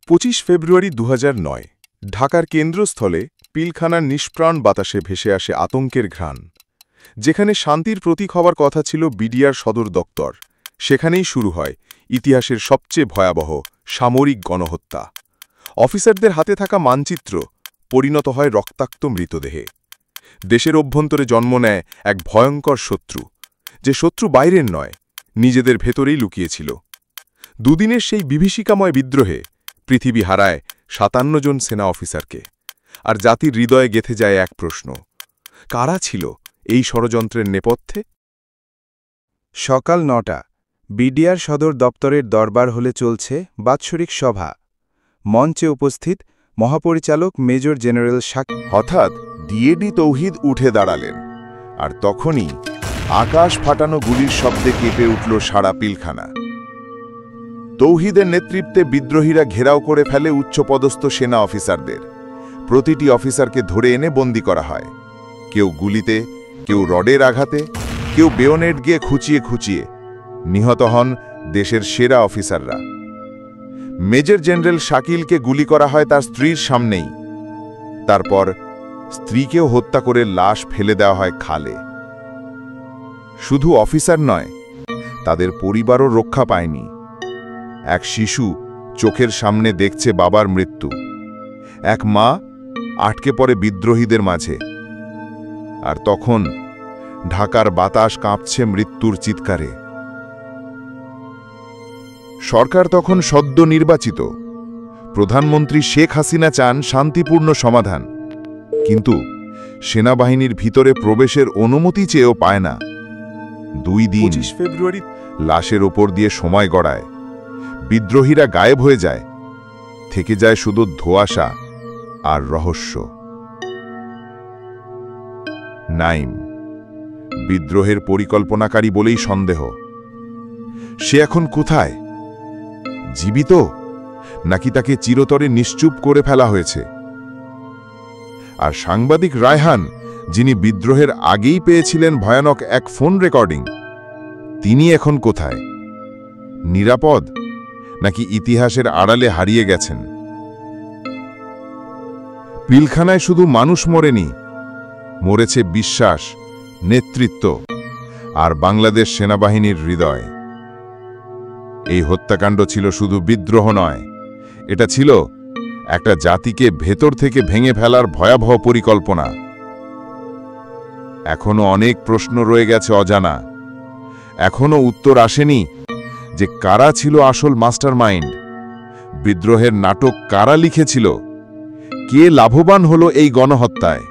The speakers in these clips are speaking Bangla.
২৫ ফেব্রুয়ারি ২০০৯ ঢাকার কেন্দ্রস্থলে পিলখানার নিষ্প্রাণ বাতাসে ভেসে আসে আতঙ্কের ঘ্রাণ। যেখানে শান্তির প্রতীক হওয়ার কথা ছিল বিডিআর সদর দপ্তর, সেখানেই শুরু হয় ইতিহাসের সবচেয়ে ভয়াবহ সামরিক গণহত্যা। অফিসারদের হাতে থাকা মানচিত্র পরিণত হয় রক্তাক্ত মৃতদেহে। দেশের অভ্যন্তরে জন্ম নেয় এক ভয়ঙ্কর শত্রু, যে শত্রু বাইরের নয়, নিজেদের ভেতরেই লুকিয়েছিল। দুদিনের সেই বিভীষিকাময় বিদ্রোহে পৃথিবী হারায় ৫৭ জন সেনা অফিসারকে, আর জাতির হৃদয়ে গেঁথে যায় এক প্রশ্ন: কারা ছিল এই ষড়যন্ত্রের নেপথ্যে? সকাল ৯টা, বিডিআর সদর দপ্তরের দরবার হলে চলছে বাৎসরিক সভা। মঞ্চে উপস্থিত মহাপরিচালক মেজর জেনারেল শাকিল। হঠাৎ ডিএডি তৌহিদ উঠে দাঁড়ালেন, আর তখনই আকাশ ফাটানো গুলির শব্দে কেঁপে উঠল সারা পিলখানা। তৌহিদের নেতৃত্বে বিদ্রোহীরা ঘেরাও করে ফেলে উচ্চপদস্থ সেনা অফিসারদের। প্রতিটি অফিসারকে ধরে এনে বন্দী করা হয়, কেউ গুলিতে, কেউ রডের আঘাতে, কেউ বেয়োনেট গিয়ে খুঁচিয়ে খুঁচিয়ে। নিহত হন দেশের সেরা অফিসাররা। মেজর জেনারেল শাকিলকে গুলি করা হয় তার স্ত্রীর সামনেই। তারপর স্ত্রীকেও হত্যা করে লাশ ফেলে দেওয়া হয় খালে। শুধু অফিসার নয়, তাদের পরিবারও রক্ষা পায়নি। এক শিশু চোখের সামনে দেখছে বাবার মৃত্যু, এক মা আটকে পড়ে বিদ্রোহীদের মাঝে। আর তখন ঢাকার বাতাস কাঁপছে মৃত্যুর চিৎকারে। সরকার তখন সদ্য নির্বাচিত। প্রধানমন্ত্রী শেখ হাসিনা চান শান্তিপূর্ণ সমাধান, কিন্তু সেনাবাহিনীর ভিতরে প্রবেশের অনুমতি চেয়েও পায় না। ২ দিন ২৫ ফেব্রুয়ারি লাশের ওপর দিয়ে সময় গড়ায়। বিদ্রোহীরা গায়েব হয়ে যায়, থেকে যায় শুধু ধোঁয়াশা আর রহস্য। নাইম, বিদ্রোহের পরিকল্পনাকারী বলেই সন্দেহ। সে এখন কোথায়? জীবিত, নাকি তাকে চিরতরে নিশ্চুপ করে ফেলা হয়েছে? আর সাংবাদিক রায়হান, যিনি বিদ্রোহের আগেই পেয়েছিলেন ভয়ানক এক ফোন রেকর্ডিং, তিনি এখন কোথায়? নিরাপদ, নাকি ইতিহাসের আড়ালে হারিয়ে গেছেন? পিলখানায় শুধু মানুষ মরেনি, মরেছে বিশ্বাস, নেতৃত্ব আর বাংলাদেশ সেনাবাহিনীর হৃদয়। এই হত্যাকাণ্ড ছিল শুধু বিদ্রোহ নয়, এটা ছিল একটা জাতিকে ভেতর থেকে ভেঙে ফেলার ভয়াবহ পরিকল্পনা। এখনো অনেক প্রশ্ন রয়ে গেছে অজানা। এখনো উত্তর আসেনি যে কারা ছিল আসল মাস্টারমাইন্ড। বিদ্রোহের নাটক কারা লিখেছিল? কে লাভবান হলো এই গণহত্যায়?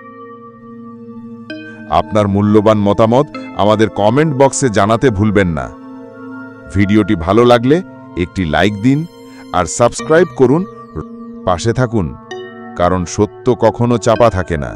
আপনার মূল্যবান মতামত আমাদের কমেন্ট বক্সে জানাতে ভুলবেন না। ভিডিওটি ভালো লাগলে একটি লাইক দিন আর সাবস্ক্রাইব করুন। পাশে থাকুন, কারণ সত্য কখনো চাপা থাকে না।